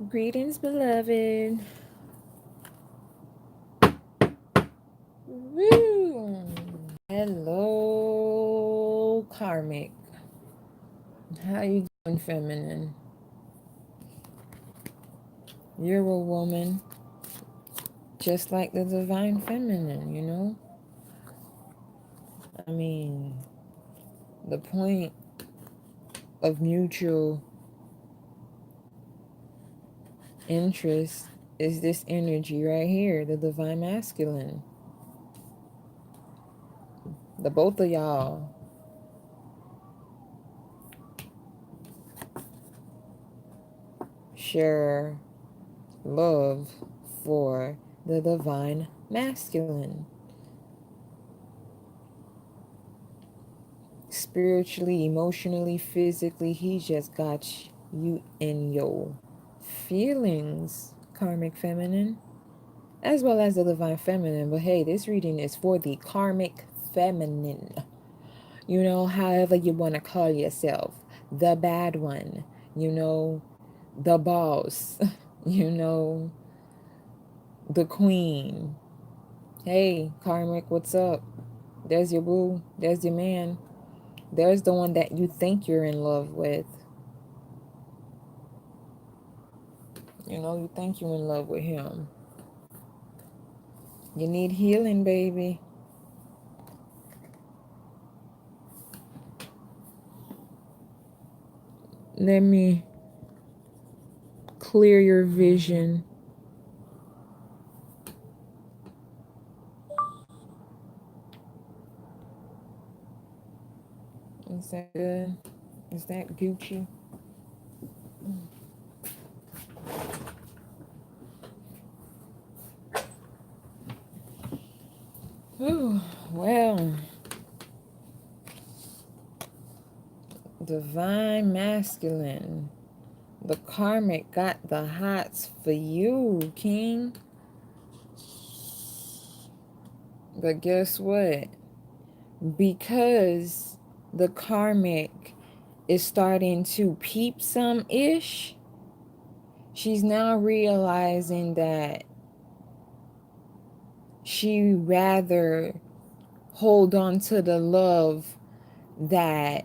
Greetings, beloved. Woo! Hello, Karmic. How you doing, feminine? You're a woman, just like the divine feminine, you know? I mean, the point of mutual interest is this energy right here, the divine masculine. The both of y'all share love for the divine masculine. Spiritually, emotionally, physically, he just got you in your feelings, karmic feminine, as well as the divine feminine. But hey, this reading is for the karmic feminine. You know, however you want to call yourself, the bad one, you know, the boss, you know, the queen. Hey, karmic, what's up? There's your boo, there's your man, there's the one that you think you're in love with. You know, you think you're in love with him. You need healing, baby. Let me clear your vision. Is that good? Is that Gucci? Ooh, well, divine masculine. The karmic got the hots for you, King. But guess what? Because the karmic is starting to peep some ish, she's now realizing that she rather hold on to the love that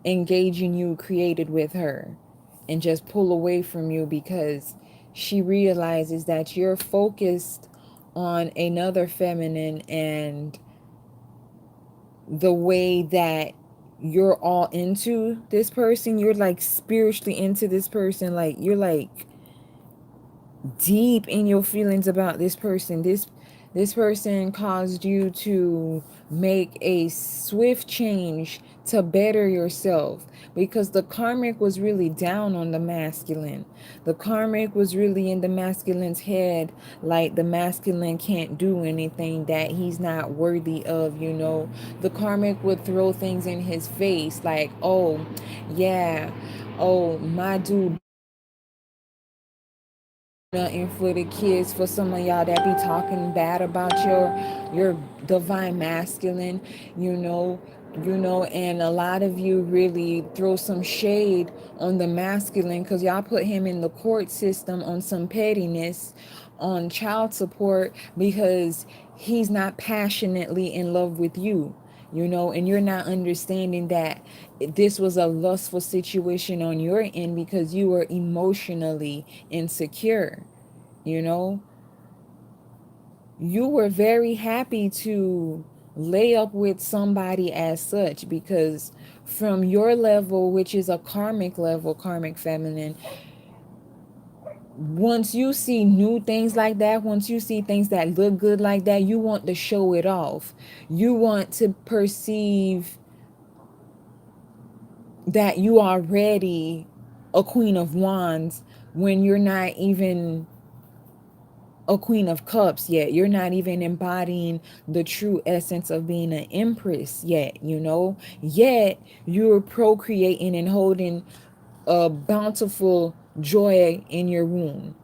engaging you created with her and just pull away from you, because she realizes that you're focused on another feminine, and the way that you're all into this person, you're like spiritually into this person, like you're like deep in your feelings about this person. This person caused you to make a swift change to better yourself, because the karmic was really down on the masculine. The karmic was really in the masculine's head, like the masculine can't do anything, that he's not worthy of, you know. The karmic would throw things in his face like, oh yeah, oh my dude, nothing for the kids. For some of y'all that be talking bad about your divine masculine, you know, and a lot of you really throw some shade on the masculine because y'all put him in the court system on some pettiness, on child support, because he's not passionately in love with you, you know, and you're not understanding that this was a lustful situation on your end because you were emotionally insecure. You know, you were very happy to lay up with somebody as such, because from your level, which is a karmic level, karmic feminine, once you see new things like that, once you see things that look good like that, you want to show it off. You want to perceive that you are already a queen of wands when you're not even a queen of cups yet. You're not even embodying the true essence of being an empress yet, you know. Yet you're procreating and holding a bountiful joy in your womb.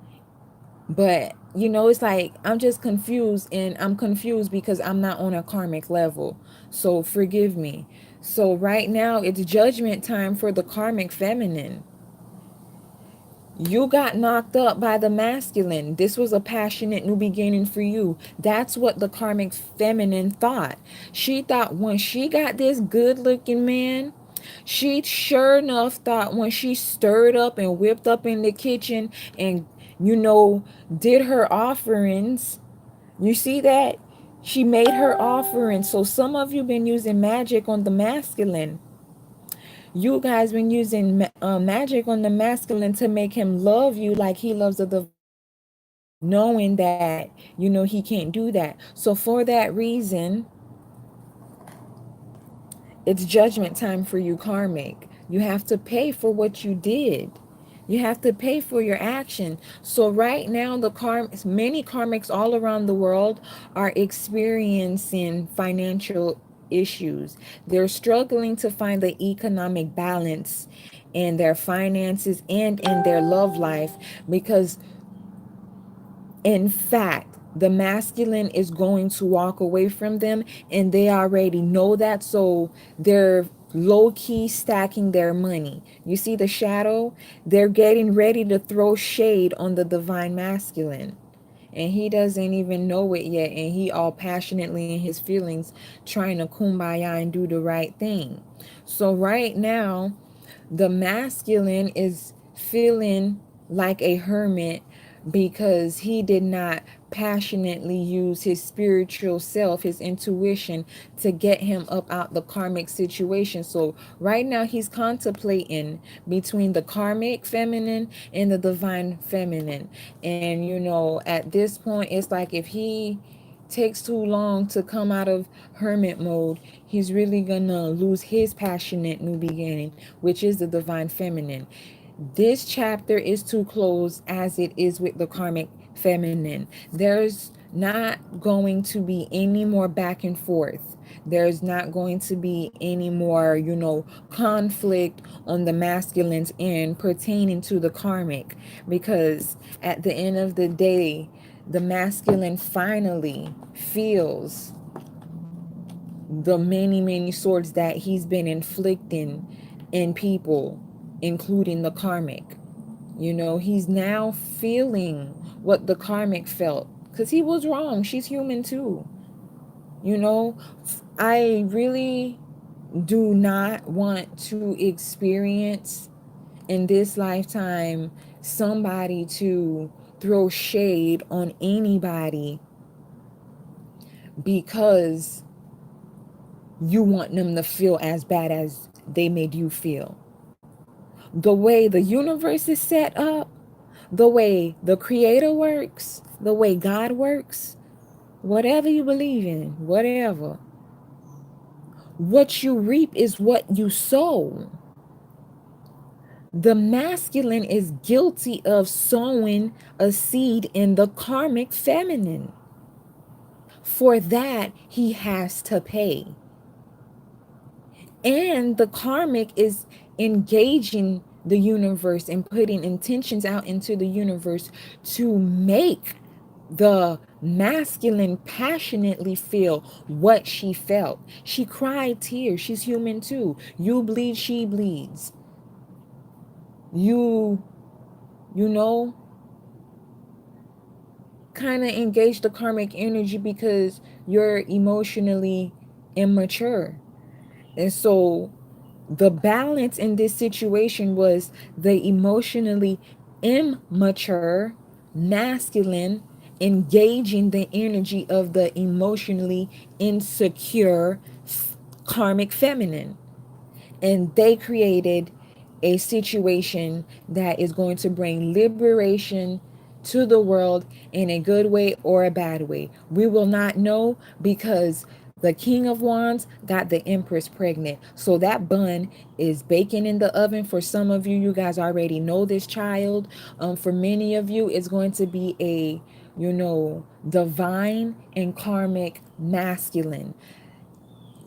But you know, it's like I'm just confused, and I'm confused because I'm not on a karmic level, so forgive me. So right now it's judgment time for the karmic feminine. You got knocked up by the masculine. This was a passionate new beginning for you. That's what the karmic feminine thought. She thought when she got this good looking man, she sure enough thought when she stirred up and whipped up in the kitchen and, you know, did her offerings. You see that? She made her offering. So some of you been using magic on the masculine. You guys been using magic on the masculine to make him love you like he loves the divine feminine, knowing that, you know, he can't do that. So for that reason, it's judgment time for you, karmic. You have to pay for what you did. You have to pay for your action. So right now, many karmics all around the world are experiencing financial issues. They're struggling to find the economic balance in their finances and in their love life because, in fact, the masculine is going to walk away from them, and they already know that. So they're low key stacking their money. You see the shadow? They're getting ready to throw shade on the divine masculine. And he doesn't even know it yet. And he all passionately in his feelings trying to kumbaya and do the right thing. So right now, the masculine is feeling like a hermit because he did not passionately use his spiritual self, his intuition, to get him up out the karmic situation. So right now he's contemplating between the karmic feminine and the divine feminine. And you know, at this point, it's like if he takes too long to come out of hermit mode, he's really gonna lose his passionate new beginning, which is the divine feminine. This chapter is to close as it is with the karmic feminine. There's not going to be any more back and forth. There's not going to be any more, you know, conflict on the masculine's end pertaining to the karmic, because at the end of the day, the masculine finally feels the many, many swords that he's been inflicting in people, including the karmic. You know, he's now feeling what the karmic felt because he was wrong. She's human too. You know, I really do not want to experience in this lifetime somebody to throw shade on anybody because you want them to feel as bad as they made you feel. The way the universe is set up, the way the creator works, the way God works, whatever you believe in, whatever, what you reap is what you sow. The masculine is guilty of sowing a seed in the karmic feminine. For that, he has to pay. And the karmic is engaging the universe and putting intentions out into the universe to make the masculine passionately feel what she felt. She cried tears. She's human too. You bleed, she bleeds. You, you know, kind of engage the karmic energy because you're emotionally immature. And so the balance in this situation was the emotionally immature masculine engaging the energy of the emotionally insecure karmic feminine, and they created a situation that is going to bring liberation to the world in a good way or a bad way. We will not know because the King of Wands got the Empress pregnant. So that bun is baking in the oven. For some of you, you guys already know this child. For many of you, it's going to be a, you know, divine and karmic masculine.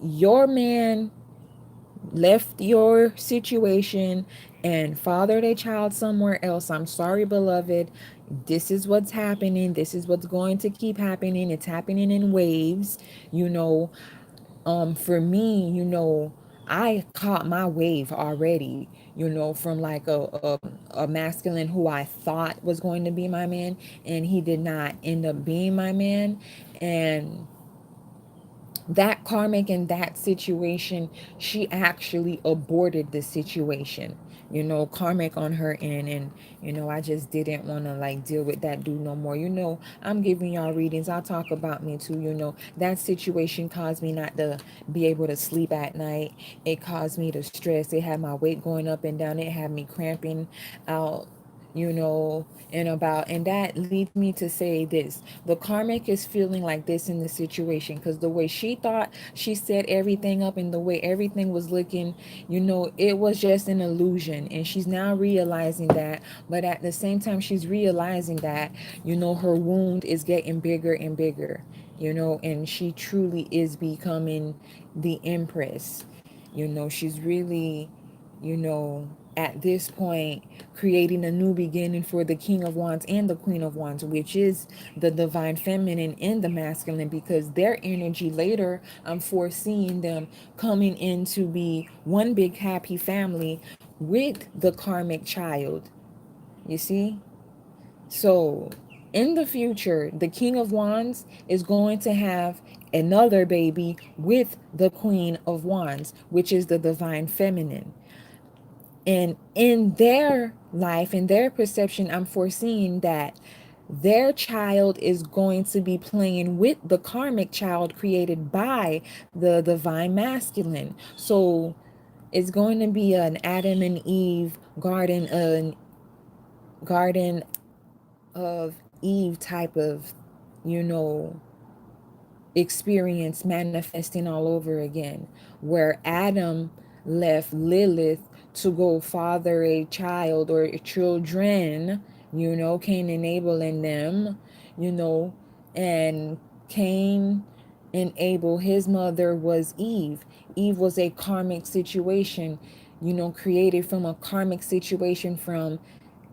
Your man left your situation and fathered a child somewhere else. I'm sorry, beloved. This is what's happening. This is what's going to keep happening. It's happening in waves. You know, for me, you know, I caught my wave already, from like a masculine who I thought was going to be my man, and he did not end up being my man. And that karmic in that situation, she actually aborted the situation, karmic on her end. And I just didn't want to like deal with that dude no more. I'm giving y'all readings, I'll talk about me too. That situation caused me not to be able to sleep at night. It caused me to stress. It had my weight going up and down. It had me cramping out, and that leads me to say this: the karmic is feeling like this in the situation because the way she thought she set everything up and the way everything was looking, it was just an illusion. And she's now realizing that, but at the same time she's realizing that, her wound is getting bigger and bigger, and she truly is becoming the empress. She's really, at this point, creating a new beginning for the King of Wands and the Queen of Wands, which is the divine feminine and the masculine, because their energy later, I'm foreseeing them coming in to be one big happy family with the karmic child. You see? So, in the future, the King of Wands is going to have another baby with the Queen of Wands, which is the divine feminine. And in their life, in their perception, I'm foreseeing that their child is going to be playing with the karmic child created by the divine masculine. So it's going to be an Adam and Eve garden of Eve type of, you know, experience manifesting all over again, where Adam left Lilith to go father a child or children, Cain enabling them, you know, and Cain and Abel, his mother was Eve. Eve was a karmic situation, created from a karmic situation from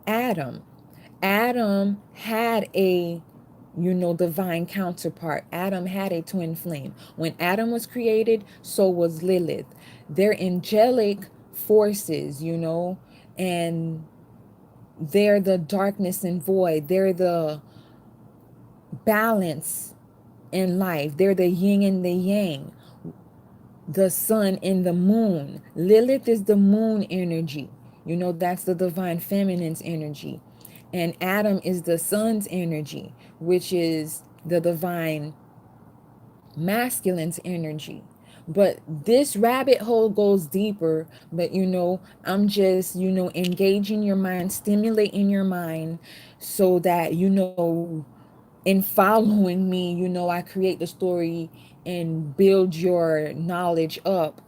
Adam. Adam had a divine counterpart. Adam had a twin flame. When Adam was created, so was Lilith. They're angelic forces, and they're the darkness and void. They're the balance in life. They're the yin and the yang, the sun and the moon. Lilith is the moon energy. That's the divine feminine's energy. And Adam is the sun's energy, which is the divine masculine's energy. But this rabbit hole goes deeper. But I'm just, engaging your mind, stimulating your mind so that, in following me, I create the story and build your knowledge up,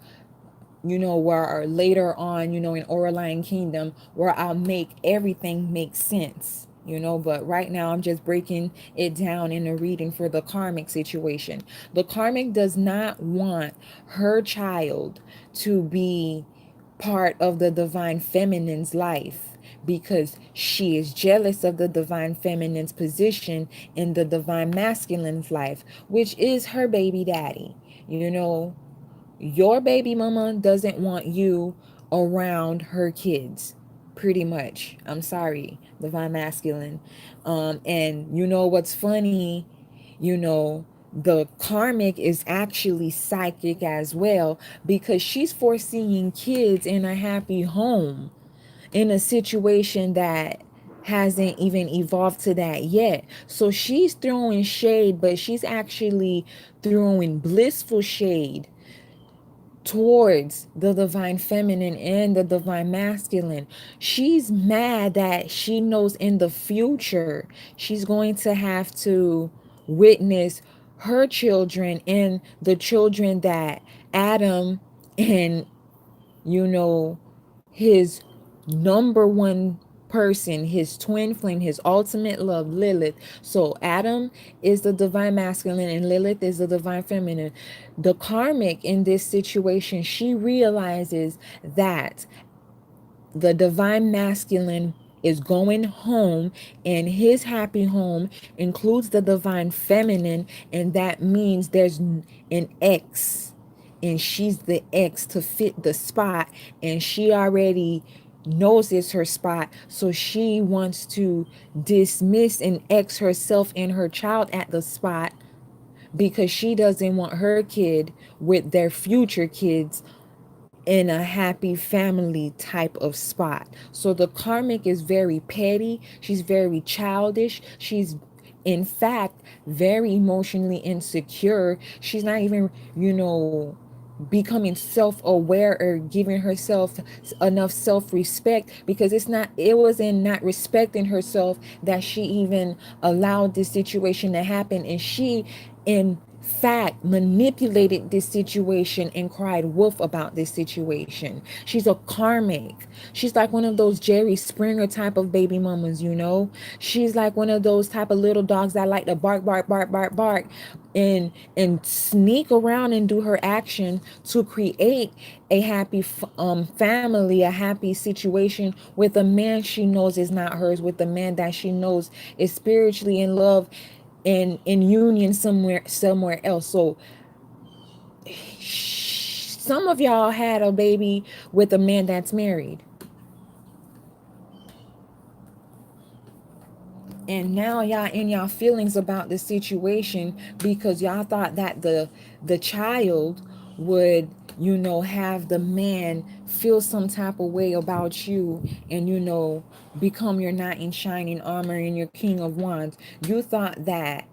where later on, in Oraline Kingdom, where I'll make everything make sense, but right now I'm just breaking it down in a reading for the karmic situation. The karmic does not want her child to be part of the divine feminine's life because she is jealous of the divine feminine's position in the divine masculine's life, which is her baby daddy. Your baby mama doesn't want you around her kids, pretty much. I'm sorry, divine masculine. And what's funny, the karmic is actually psychic as well, because she's foreseeing kids in a happy home in a situation that hasn't even evolved to that yet. So she's throwing shade, but she's actually throwing blissful shade towards the divine feminine and the divine masculine. She's mad that she knows in the future she's going to have to witness her children and the children that Adam and, his number one person, his twin flame, his ultimate love, Lilith. So Adam is the divine masculine and Lilith is the divine feminine. The karmic in this situation, she realizes that the divine masculine is going home, and his happy home includes the divine feminine, and that means there's an X and she's the ex to fit the spot, and she already knows it's her spot, so she wants to dismiss and ex herself and her child at the spot because she doesn't want her kid with their future kids in a happy family type of spot. So the karmic is very petty. She's very childish. She's, in fact, very emotionally insecure. She's not even, becoming self-aware or giving herself enough self-respect, because it was in not respecting herself that she even allowed this situation to happen. And she, in fact, manipulated this situation and cried wolf about this situation. She's a karmic. She's like one of those Jerry Springer type of baby mamas. She's like one of those type of little dogs that like to bark, bark, bark, bark, bark, and sneak around and do her action to create a happy family, a happy situation with a man she knows is not hers, with a man that she knows is spiritually in love and in union somewhere else. So some of y'all had a baby with a man that's married, and now y'all in y'all feelings about the situation because y'all thought that the child would, have the man feel some type of way about you, and become your knight in shining armor and your king of wands. You thought that,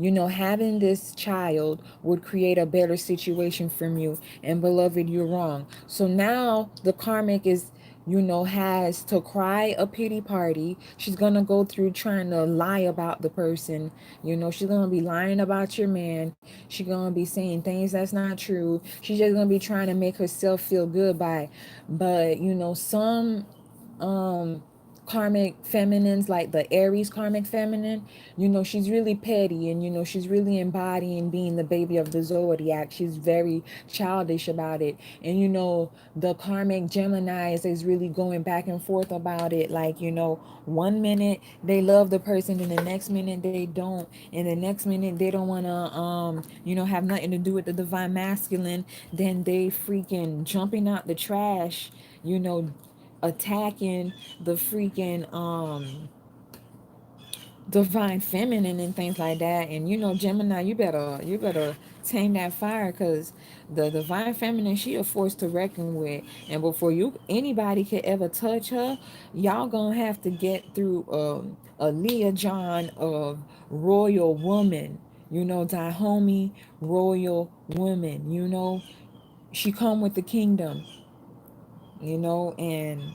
having this child would create a better situation from you. And beloved, you're wrong. So now the karmic is, has to cry a pity party. She's going to go through trying to lie about the person. She's going to be lying about your man. She's going to be saying things that's not true. She's just going to be trying to make herself feel good by. But, some karmic feminines, like the Aries karmic feminine, she's really petty, and she's really embodying being the baby of the zodiac. She's very childish about it. And the karmic Geminis is really going back and forth about it, like, one minute they love the person and the next minute they don't, and the next minute they don't want to have nothing to do with the divine masculine. Then they freaking jumping out the trash, attacking the freaking divine feminine and things like that. And Gemini, you better tame that fire, because the divine feminine, she a force to reckon with. And before anybody could ever touch her, y'all gonna have to get through a Leah John of royal woman, Dahomey royal woman. She come with the kingdom, and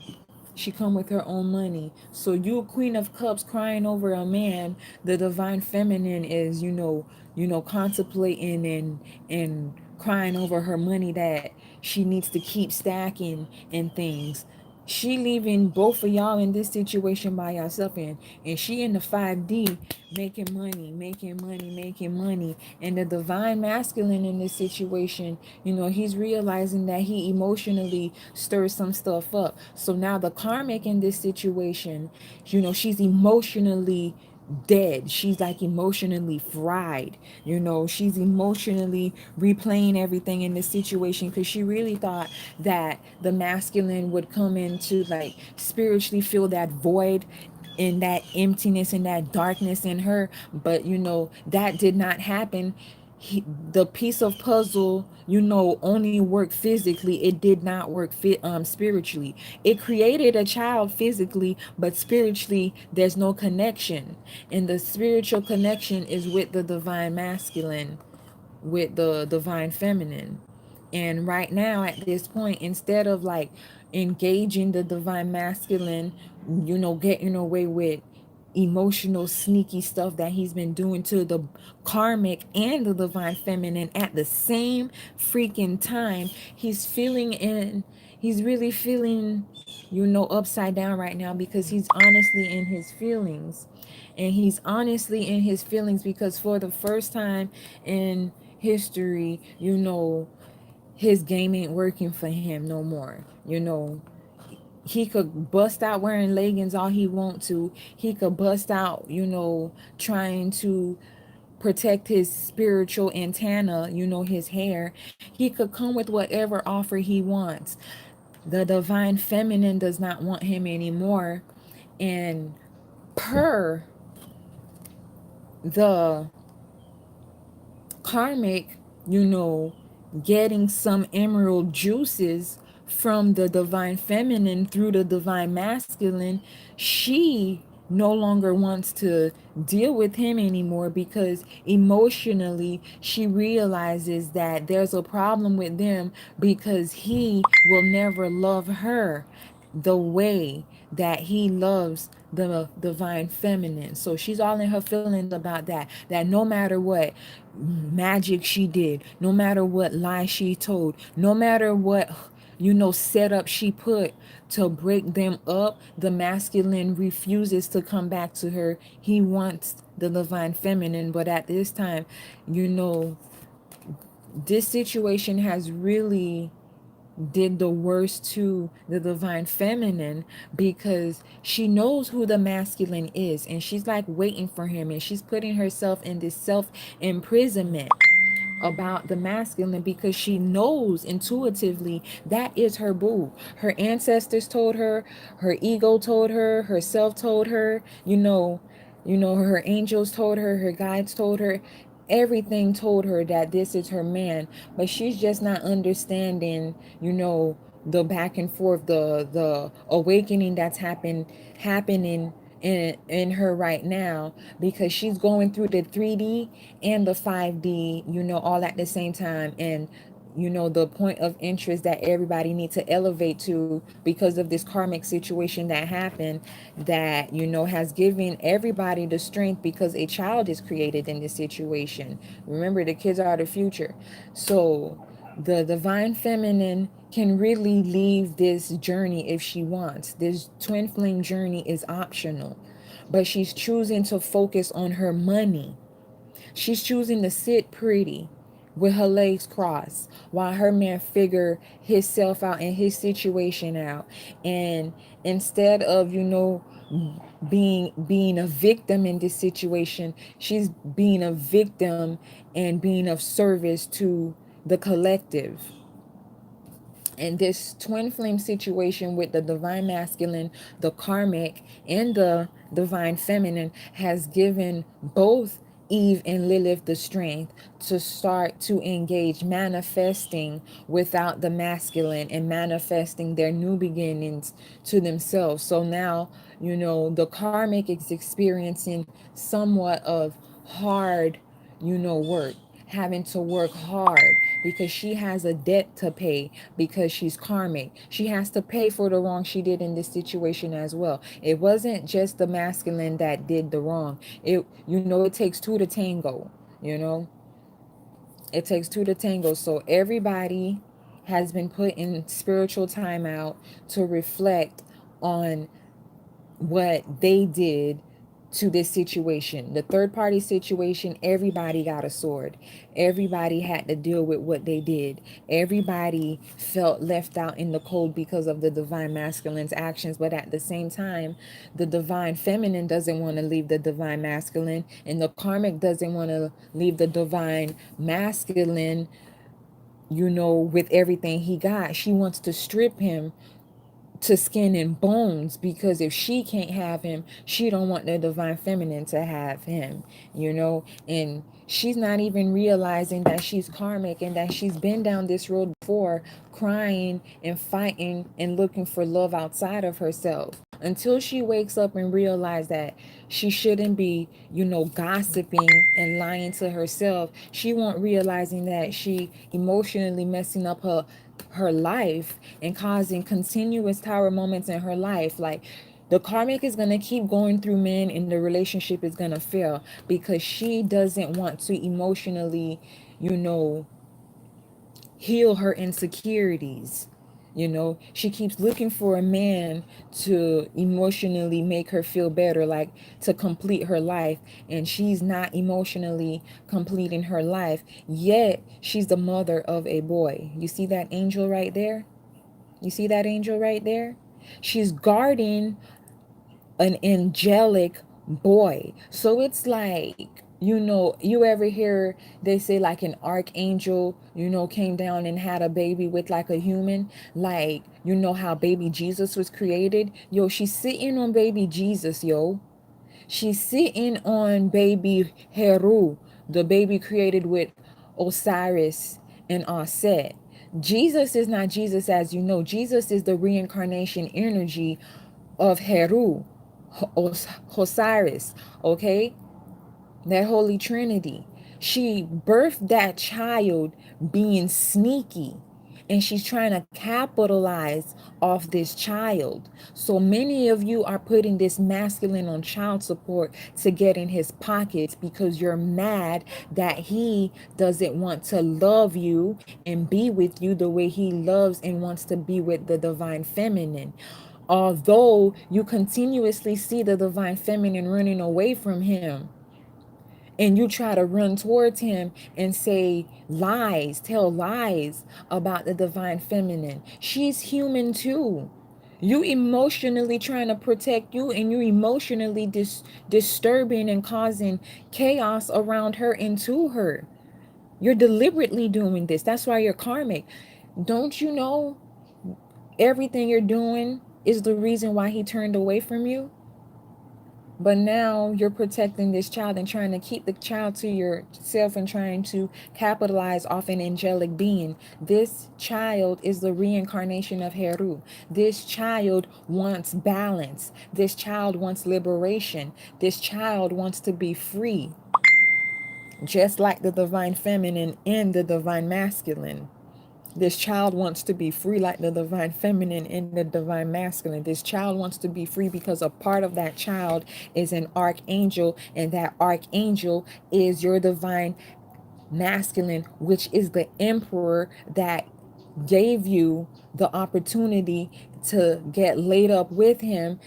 she come with her own money. So you, Queen of Cups, crying over a man. The divine feminine is, contemplating and crying over her money that she needs to keep stacking and things. She leaving both of y'all in this situation by yourself, and she in the 5D making money, making money, making money. And the divine masculine in this situation, he's realizing that he emotionally stirs some stuff up. So now the karmic in this situation, she's emotionally dead. She's like emotionally fried. She's emotionally replaying everything in this situation, because she really thought that the masculine would come in to like spiritually fill that void and that emptiness and that darkness in her. But that did not happen. The piece of puzzle, only worked physically. It did not work spiritually. It created a child physically, but spiritually there's no connection. And the spiritual connection is with the divine masculine, with the divine feminine. And right now, at this point, instead of like engaging the divine masculine, getting away with emotional sneaky stuff that he's been doing to the karmic and the divine feminine at the same freaking time, he's really feeling, upside down right now, because he's honestly in his feelings. And he's honestly in his feelings because for the first time in history, his game ain't working for him no more. He could bust out wearing leggings all he want to. He could bust out, trying to protect his spiritual antenna, his hair. He could come with whatever offer he wants. The divine feminine does not want him anymore. And per the karmic, getting some emerald juices from the divine feminine through the divine masculine, she no longer wants to deal with him anymore because emotionally she realizes that there's a problem with them because he will never love her the way that he loves the divine feminine. So she's all in her feelings about that no matter what magic she did, no matter what lie she told, no matter what setup she put to break them up, the masculine refuses to come back to her. He wants the divine feminine. But at this time, this situation has really did the worst to the divine feminine because she knows who the masculine is, and she's like waiting for him, and she's putting herself in this self imprisonment about the masculine because she knows intuitively that is her boo. Her ancestors told her ego told her, herself told her, her angels told her guides told her, everything told her that this is her man, but she's just not understanding, the back and forth, the awakening that's happening in her right now, because she's going through the 3D and the 5D, all at the same time. And the point of interest that everybody needs to elevate to because of this karmic situation that happened, that has given everybody the strength because a child is created in this situation. Remember, the kids are the future. So the divine feminine can really leave this journey if she wants. This twin flame journey is optional, but she's choosing to focus on her money. She's choosing to sit pretty with her legs crossed while her man figure himself out and his situation out. And instead of, being a victim in this situation, she's being a victim and being of service to the collective. And this twin flame situation with the divine masculine, the karmic, and the divine feminine has given both Eve and Lilith the strength to start to engage manifesting without the masculine and manifesting their new beginnings to themselves. So now, the karmic is experiencing somewhat of hard, work, having to work hard because she has a debt to pay because she's karmic. She has to pay for the wrong she did in this situation as well. It wasn't just the masculine that did the wrong. It takes two to tango, you know. It takes two to tango. So everybody has been put in spiritual timeout to reflect on what they did to this situation. The third party situation, everybody got a sword. Everybody had to deal with what they did. Everybody felt left out in the cold because of the divine masculine's actions. But at the same time, the divine feminine doesn't want to leave the divine masculine, and the karmic doesn't want to leave the divine masculine, with everything he got. She wants to strip him to skin and bones, because if she can't have him, she don't want the divine feminine to have him. And she's not even realizing that she's karmic and that she's been down this road before, crying and fighting and looking for love outside of herself, until she wakes up and realize that she shouldn't be, gossiping and lying to herself. She won't realizing that she emotionally messing up her life and causing continuous tower moments in her life. Like, the karmic is going to keep going through men and the relationship is going to fail because she doesn't want to emotionally, you know, heal her insecurities. She keeps looking for a man to emotionally make her feel better, like to complete her life, and she's not emotionally completing her life, yet she's the mother of a boy. You see that angel right there? You see that angel right there? She's guarding an angelic boy. So it's like, You know, you ever hear they say like an archangel, you know, came down and had a baby with like a human? Like, you know how baby Jesus was created? Yo, she's sitting on baby Jesus, yo. She's sitting on baby Heru, the baby created with Osiris and Aset. Jesus is not Jesus as you know. Jesus is the reincarnation energy of Heru, Osiris, okay? That Holy Trinity. She birthed that child being sneaky, and she's trying to capitalize off this child. So many of you are putting this masculine on child support to get in his pockets because you're mad that he doesn't want to love you and be with you the way he loves and wants to be with the divine feminine. Although you continuously see the divine feminine running away from him, and you try to run towards him and say lies, tell lies about the divine feminine. She's human too. You emotionally trying to protect you, and you emotionally disturbing and causing chaos around her and to her. You're deliberately doing this. That's why you're karmic. Don't you know everything you're doing is the reason why he turned away from you? But now you're protecting this child and trying to keep the child to yourself and trying to capitalize off an angelic being. This child is the reincarnation of Heru. This child wants balance. This child wants liberation. This child wants to be free, just like the divine feminine and the divine masculine. This child wants to be free like the divine feminine and the divine masculine. This child wants to be free because a part of that child is an archangel, and that archangel is your divine masculine, which is the emperor that gave you the opportunity to get laid up with him.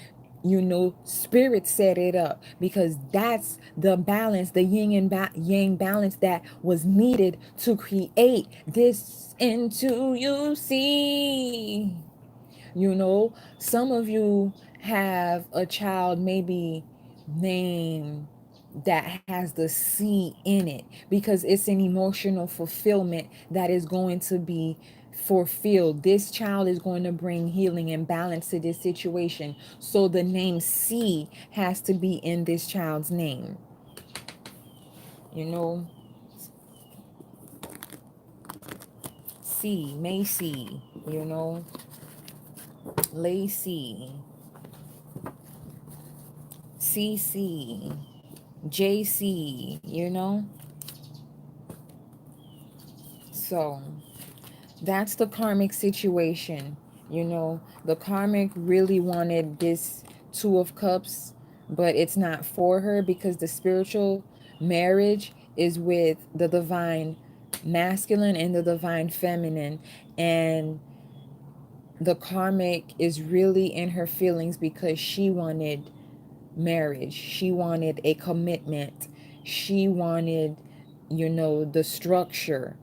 You know, spirit set it up because that's the balance, the yin and yang balance that was needed to create this into you see. You know, some of you have a child maybe named that has the C in it because it's an emotional fulfillment that is going to be fulfilled. This child is going to bring healing and balance to this situation. So the name C has to be in this child's name. You know, C, Macy, you know, Lacey, CC, JC, you know. So that's the karmic situation. You know, the karmic really wanted this Two of Cups, but it's not for her because the spiritual marriage is with the divine masculine and the divine feminine. And the karmic is really in her feelings because she wanted marriage. She wanted a commitment. She wanted, you know, the structure.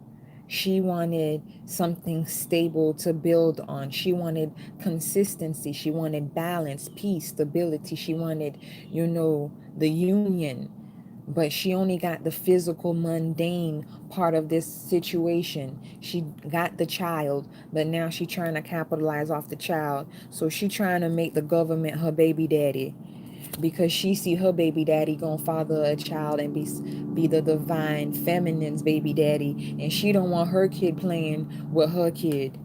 She wanted something stable to build on. She wanted consistency. She wanted balance, peace, stability. She wanted, you know, the union. But she only got the physical, mundane part of this situation. She got the child, but now she trying to capitalize off the child. So she trying to make the government her baby daddy because she see her baby daddy gonna father a child and be the divine feminine's baby daddy, and she don't want her kid playing with her kid.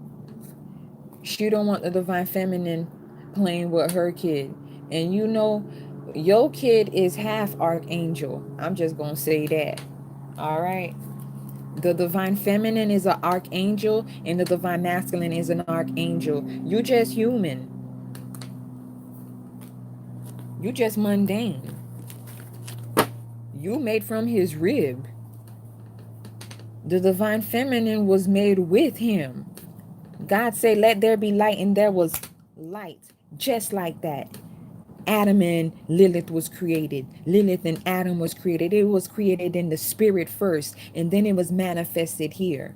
She don't want the divine feminine playing with her kid. And you know, your kid is half archangel. I'm just gonna say that. All right. The divine feminine is an archangel, and the divine masculine is an archangel. You just human. You just mundane. You made from his rib. The divine feminine was made with him. God said, let there be light, and there was light. Just like that. Adam and Lilith was created. Lilith and Adam was created. It was created in the spirit first, and then it was manifested here.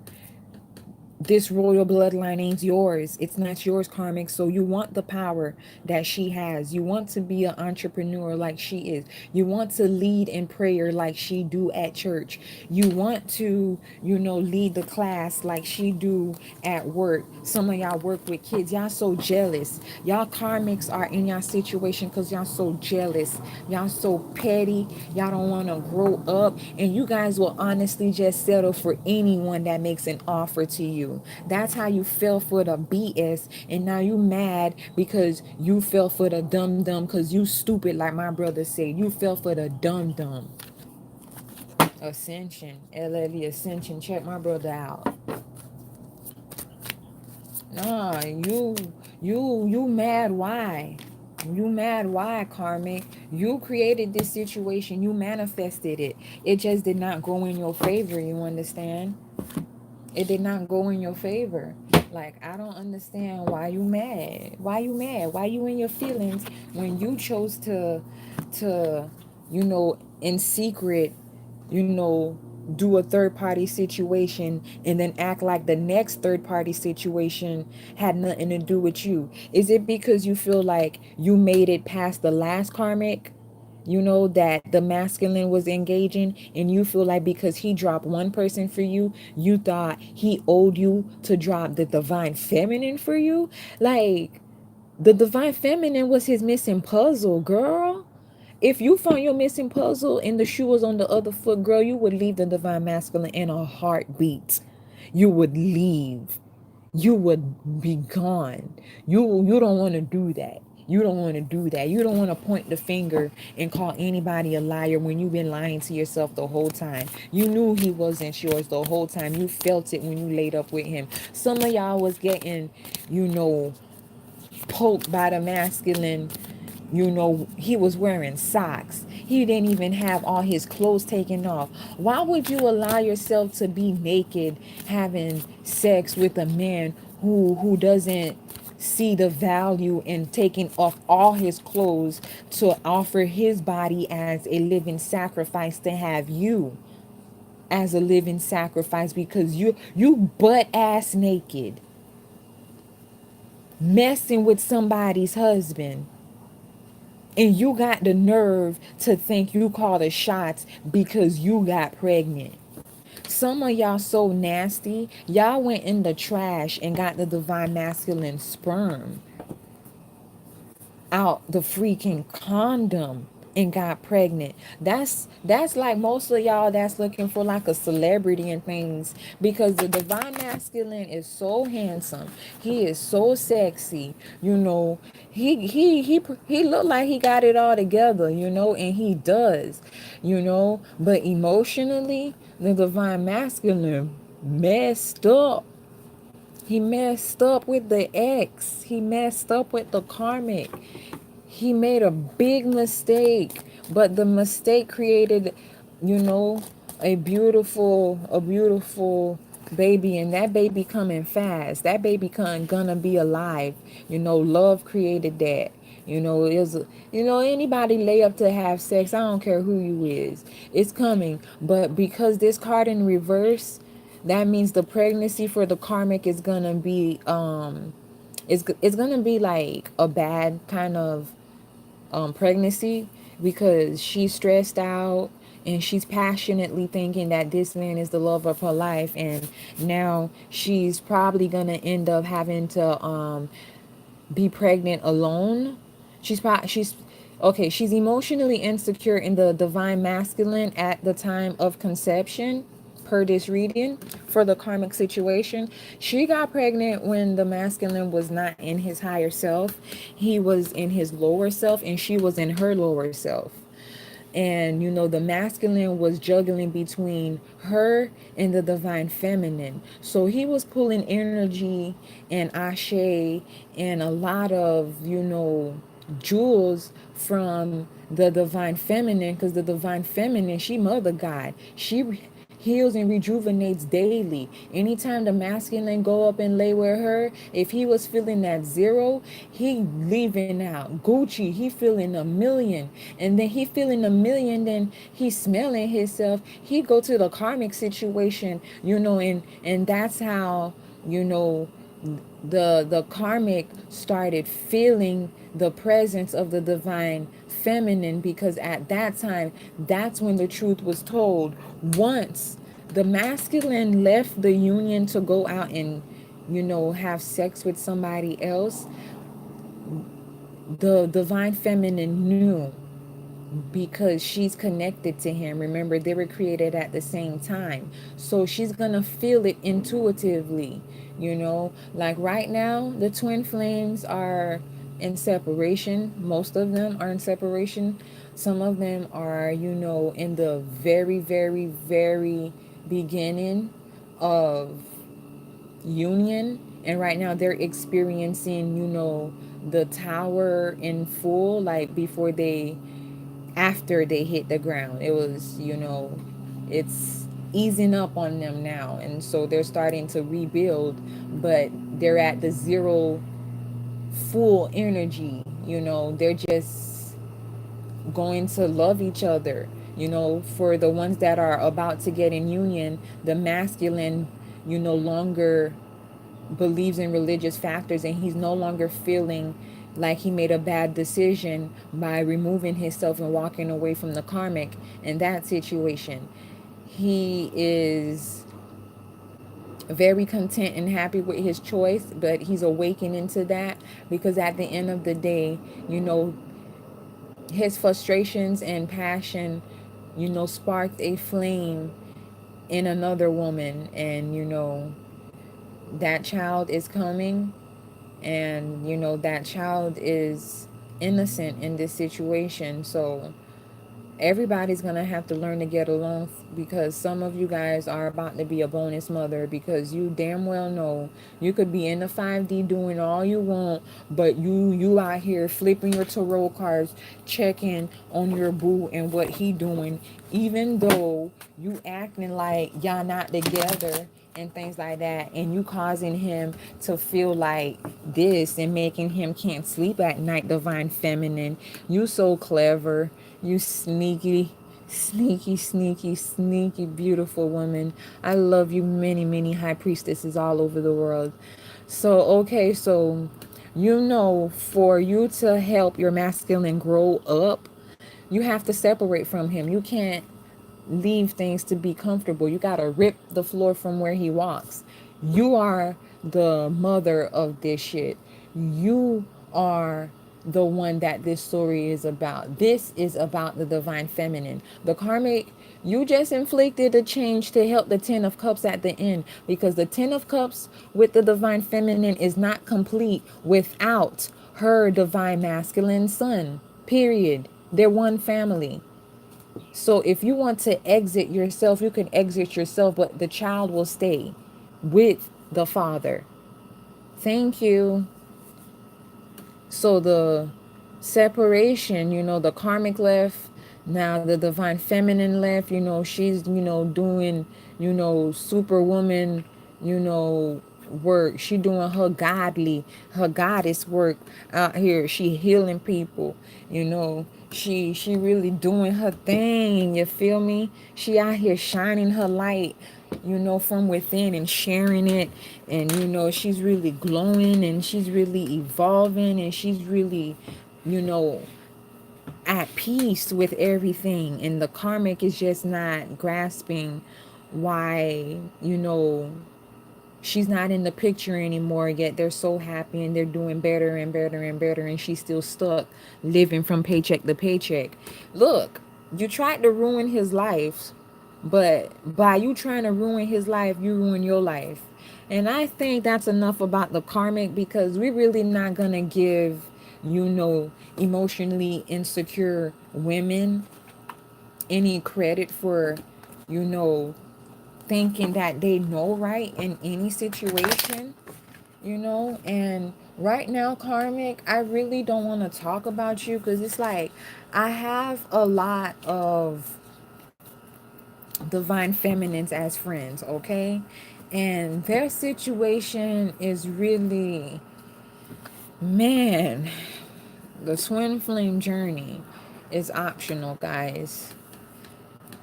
This royal bloodline ain't yours. It's not yours, karmic. So you want the power that she has. You want to be an entrepreneur like she is. You want to lead in prayer like she do at church. You want to, lead the class like she do at work. Some of y'all work with kids. Y'all so jealous. Y'all karmics are in y'all situation because y'all so jealous. Y'all so petty. Y'all don't want to grow up. And you guys will honestly just settle for anyone that makes an offer to you. That's how you fell for the BS. And now you mad because you fell for the dumb dumb because you stupid, like my brother said. You fell for the dumb dumb. Ascension. LLE Ascension. Check my brother out. Nah, you mad why? You mad why, karmic? You created this situation. You manifested it. It just did not go in your favor, you understand? It did not go in your favor. Like, I don't understand why you mad. Why you mad? Why you in your feelings when you chose to in secret, do a third party situation and then act like the next third party situation had nothing to do with you? Is it because you feel like you made it past the last karmic, that the masculine was engaging, and you feel like because he dropped one person for you, you thought he owed you to drop the divine feminine for you? Like, the divine feminine was his missing puzzle, girl. If you found your missing puzzle and the shoe was on the other foot, girl, you would leave the divine masculine in a heartbeat. You would leave. You would be gone. You don't want to do that. You don't want to do that. You don't want to point the finger and call anybody a liar when you've been lying to yourself the whole time. You knew he wasn't yours the whole time. You felt it when you laid up with him. Some of y'all was getting, you know, poked by the masculine. He was wearing socks. He didn't even have all his clothes taken off. Why would you allow yourself to be naked having sex with a man who doesn't see the value in taking off all his clothes to offer his body as a living sacrifice, to have you as a living sacrifice, because you butt ass naked messing with somebody's husband, and you got the nerve to think you call the shots because you got pregnant? Some of y'all so nasty. Y'all went in the trash and got the divine masculine sperm out the freaking condom and got pregnant. That's like most of y'all that's looking for like a celebrity and things, because the divine masculine is so handsome. He is so sexy. He look like he got it all together, and he does, but emotionally, the divine masculine messed up. He messed up with the ex. He messed up with the karmic. He made a big mistake, but the mistake created, you know, a beautiful baby, and that baby coming fast. That baby gonna be alive. Love created that. Anybody lay up to have sex, I don't care who you is. It's coming. But because this card in reverse, that means the pregnancy for the karmic is gonna be it's gonna be like a bad kind of pregnancy, because she's stressed out and she's passionately thinking that this man is the love of her life, and now she's probably gonna end up having to be pregnant alone. She's okay. She's emotionally insecure in the divine masculine at the time of conception. Per this reading for the karmic situation, she got pregnant when the masculine was not in his higher self. He was in his lower self, and she was in her lower self. And the masculine was juggling between her and the divine feminine, so he was pulling energy and ashe and a lot of jewels from the divine feminine, because the divine feminine, she mother god. She heals and rejuvenates daily. Anytime the masculine go up and lay with her, if he was feeling that zero, he leaving out Gucci. He feeling a million, and then he feeling a million. Then he smelling himself. He go to the karmic situation, and that's how you know, the karmic started feeling the presence of the divine feminine, because at that time, that's when the truth was told. Once the masculine left the union to go out and, have sex with somebody else, the divine feminine knew, because she's connected to him. Remember, they were created at the same time. So she's gonna feel it intuitively, Like right now, the twin flames are in separation. Most of them are in separation. Some of them are, in the very, very, very beginning of union. And right now they're experiencing, the tower in full, like before they after they hit the ground. It was, it's easing up on them now. And so they're starting to rebuild, but they're at the zero full energy. They're just going to love each other. For the ones that are about to get in union, the masculine, no longer believes in religious factors, and he's no longer feeling like he made a bad decision by removing himself and walking away from the karmic in that situation. He is very content and happy with his choice, but he's awakening to that, because at the end of the day, his frustrations and passion, sparked a flame in another woman. And that child is coming, and that child is innocent in this situation. So everybody's gonna have to learn to get along, because some of you guys are about to be a bonus mother, because you damn well know you could be in the 5D doing all you want, but you out here flipping your tarot cards, checking on your boo and what he doing, even though you acting like y'all not together and things like that, and you causing him to feel like this and making him can't sleep at night. Divine feminine, you so clever, you sneaky, sneaky, sneaky, sneaky, beautiful woman. I love you. Many, many high priestesses all over the world. So, okay, so, for you to help your masculine grow up, you have to separate from him. You can't leave things to be comfortable. You got to rip the floor from where he walks. You are the mother of this shit. You are the one that this story is about. This is about the divine feminine. The karmic, you just inflicted a change to help the 10 of cups at the end, because the 10 of cups with the divine feminine is not complete without her divine masculine son. Period. They're one family. So if you want to exit yourself, you can exit yourself, but the child will stay with the father. Thank you. So the separation, the karmic left, now the divine feminine left, she's, doing, superwoman, work. She doing her goddess work out here. She healing people, she really doing her thing. You feel me? She out here shining her light, from within, and sharing it. And, she's really glowing, and she's really evolving, and she's really, you know, at peace with everything. And the karmic is just not grasping why, she's not in the picture anymore, yet they're so happy and they're doing better and better and better, and she's still stuck living from paycheck to paycheck. Look, you tried to ruin his life, but by you trying to ruin his life, you ruin your life. And I think that's enough about the karmic, because we're really not gonna give, emotionally insecure women any credit for, you know thinking that they know right in any situation, and right now, karmic, I really don't want to talk about you, because it's like I have a lot of divine feminines as friends, okay, and their situation is really, man, the twin flame journey is optional, guys.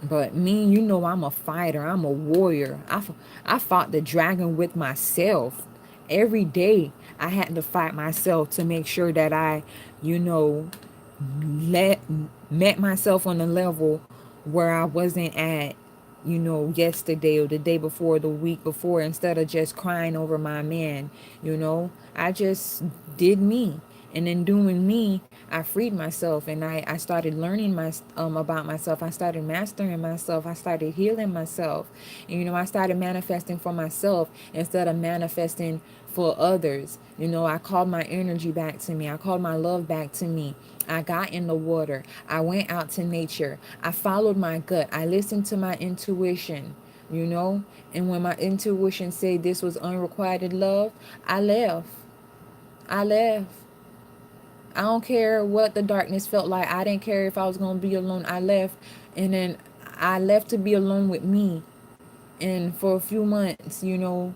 But me, you know, I'm a fighter. I'm a warrior. I fought the dragon with myself. Every day I had to fight myself to make sure that I, you know, let met myself on a level where I wasn't at, you know, yesterday or the day before, the week before, instead of just crying over my man, you know. I just did me. And in doing me, I freed myself, and I started learning about myself. I started mastering myself. I started healing myself. And, you know, I started manifesting for myself instead of manifesting for others. You know, I called my energy back to me. I called my love back to me. I got in the water. I went out to nature. I followed my gut. I listened to my intuition, you know? And when my intuition said this was unrequited love, I left. I left. I don't care what the darkness felt like. I didn't care if I was going to be alone. I left. And then I left to be alone with me. And for a few months, you know,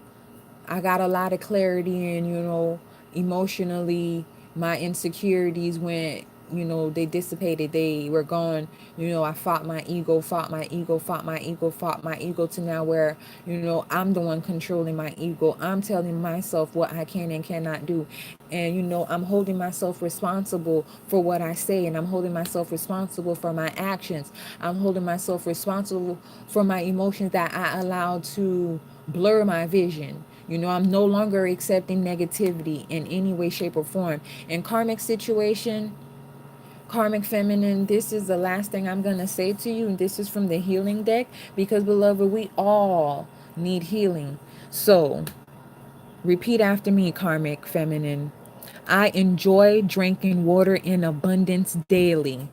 I got a lot of clarity, and, you know, emotionally, my insecurities went, you know, they dissipated, they were gone. You know, I fought my ego, fought my ego, fought my ego, fought my ego, to now where, you know, I'm the one controlling my ego. I'm telling myself what I can and cannot do. And, you know, I'm holding myself responsible for what I say, and I'm holding myself responsible for my actions. I'm holding myself responsible for my emotions that I allowed to blur my vision. You know, I'm no longer accepting negativity in any way, shape, or form. In karmic situation, karmic feminine, this is the last thing I'm going to say to you. And this is from the healing deck, because, beloved, we all need healing. So, repeat after me, karmic feminine. I enjoy drinking water in abundance daily.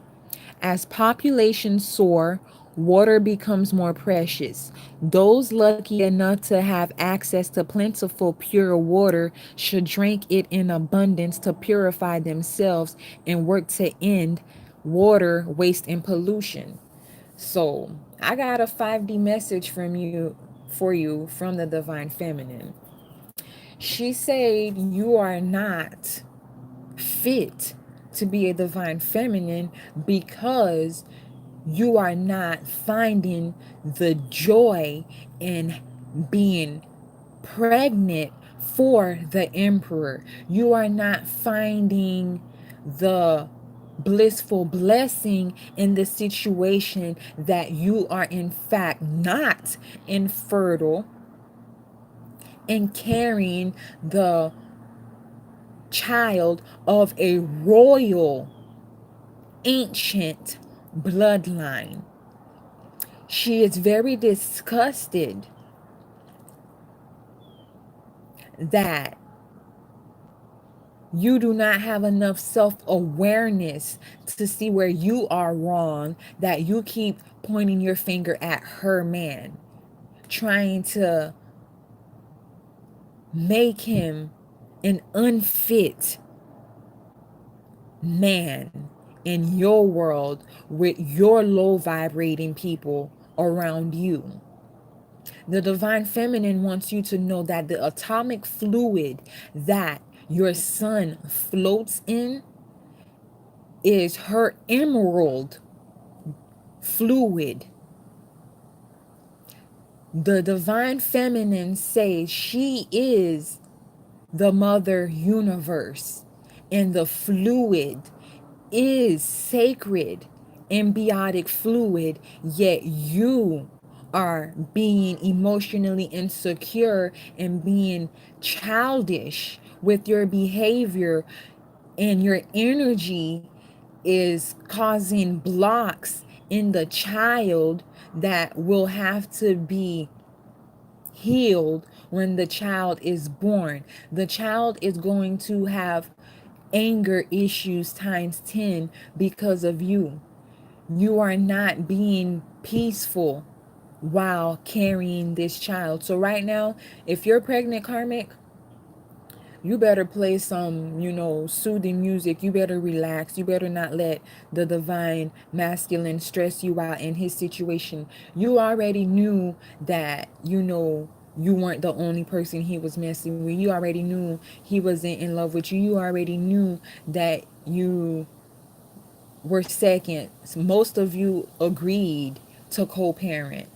As populations soar, water becomes more precious. Those lucky enough to have access to plentiful, pure water should drink it in abundance to purify themselves and work to end water waste and pollution. So, I got a 5D message from you for you from the divine feminine. She said you are not fit to be a divine feminine because you are not finding the joy in being pregnant for the emperor. You are not finding the blissful blessing in the situation that you are, in fact, not infertile and carrying the child of a royal ancient bloodline. She is very disgusted that you do not have enough self awareness to see where you are wrong, that you keep pointing your finger at her man, trying to make him an unfit man in your world with your low vibrating people around you. The divine feminine wants you to know that the atomic fluid that your son floats in is her emerald fluid. The divine feminine says she is the mother universe, and the fluid is sacred, embiotic fluid, yet you are being emotionally insecure and being childish with your behavior, and your energy is causing blocks in the child that will have to be healed when the child is born. The child is going to have anger issues times 10 because of you. You are not being peaceful while carrying this child. So, right now, if you're pregnant, karmic, you better play some, you know, soothing music. You better relax. You better not let the divine masculine stress you out in his situation. You already knew that, you know, you weren't the only person he was messing with. You already knew he wasn't in love with you. You already knew that you were second. Most of you agreed to co-parent.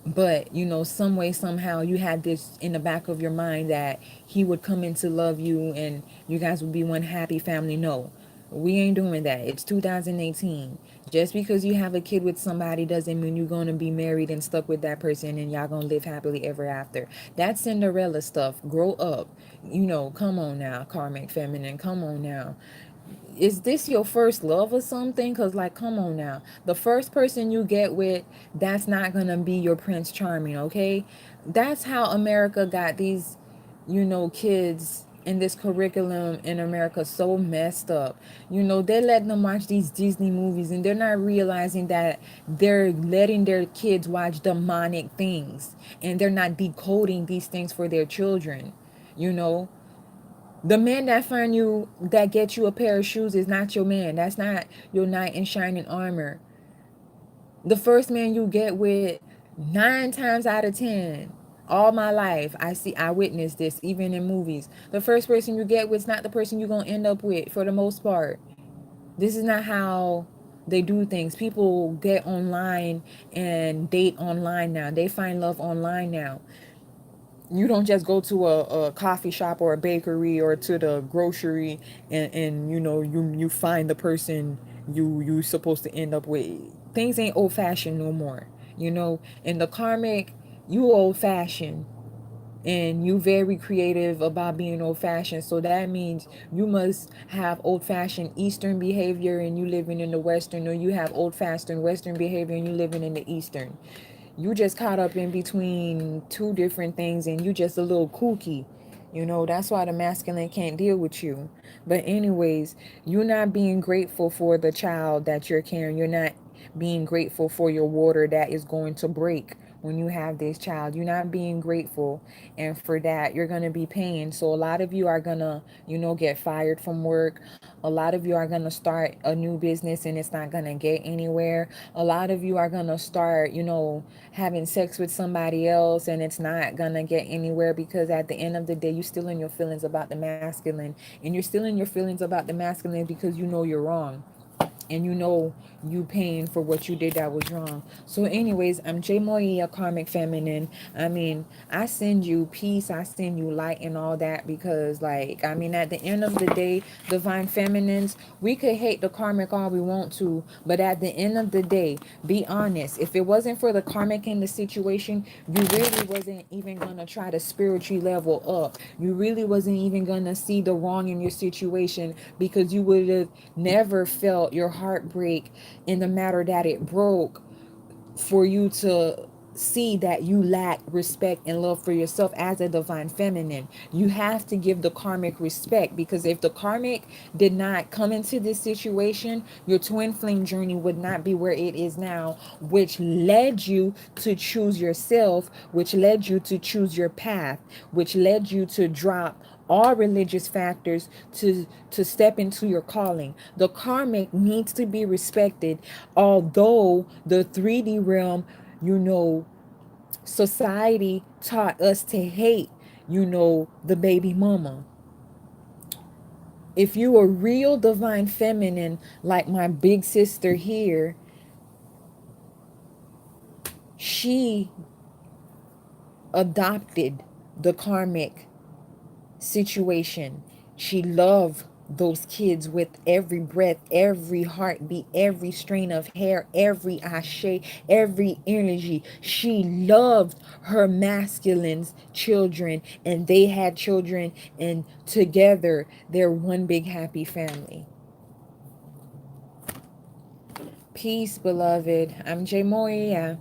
But you know, some way somehow you had this in the back of your mind that he would come in to love you and you guys would be one happy family. No, we ain't doing that. It's 2018. Just because you have a kid with somebody doesn't mean you're going to be married and stuck with that person and y'all going to live happily ever after. That's Cinderella stuff. Grow up. You know, come on now, karmic feminine, come on now. Is this your first love or something? Because, like, come on now. The first person you get with, that's not going to be your Prince Charming, okay? That's how America got these, you know, kids in this curriculum in America so messed up. You know, they're letting them watch these Disney movies and they're not realizing that they're letting their kids watch demonic things and they're not decoding these things for their children, you know? The man that find you that gets you a pair of shoes is not your man. That's not your knight in shining armor. The first man you get with, 9 times out of 10, all my life, I witnessed this even in movies. The first person you get with is not the person you're gonna end up with for the most part. This is not how they do things. People get online and date online now. They find love online now. You don't just go to a coffee shop or a bakery or to the grocery and you know you find the person you supposed to end up with. Things ain't old fashioned no more, you know. In the karmic, you old fashioned and you very creative about being old fashioned, so that means you must have old fashioned eastern behavior and you living in the western, or you have old fashioned western behavior and you living in the eastern. You just caught up in between two different things and you just a little kooky. You know, that's why the masculine can't deal with you. But anyways, you're not being grateful for the child that you're carrying. You're not being grateful for your water that is going to break when you have this child. You're not being grateful, and for that you're going to be paying. So a lot of you are going to, you know, get fired from work. A lot of you are going to start a new business and it's not going to get anywhere. A lot of you are going to start, you know, having sex with somebody else and it's not going to get anywhere, because at the end of the day you're still in your feelings about the masculine, and you're still in your feelings about the masculine because you know you're wrong and you know you paying for what you did that was wrong. So anyways, I'm J Moya, karmic feminine. I mean, I send you peace, I send you light and all that, because like, I mean, at the end of the day, divine feminines, we could hate the karmic all we want to, but at the end of the day, be honest. If it wasn't for the karmic in the situation, you really wasn't even gonna try to spiritually level up. You really wasn't even gonna see the wrong in your situation, because you would have never felt your heartbreak in the matter that it broke, for you to see that you lack respect and love for yourself as a divine feminine. You have to give the karmic respect, because if the karmic did not come into this situation, your twin flame journey would not be where it is now, which led you to choose yourself, which led you to choose your path, which led you to drop all religious factors to step into your calling. The karmic needs to be respected, although the 3D realm, you know, society taught us to hate, you know, the baby mama. If you a real divine feminine like my big sister here, she adopted the karmic situation. She loved those kids with every breath, every heartbeat, every strain of hair, every ashe, every energy. She loved her masculine's children, and they had children, and together they're one big happy family. Peace, beloved. I'm J Moya.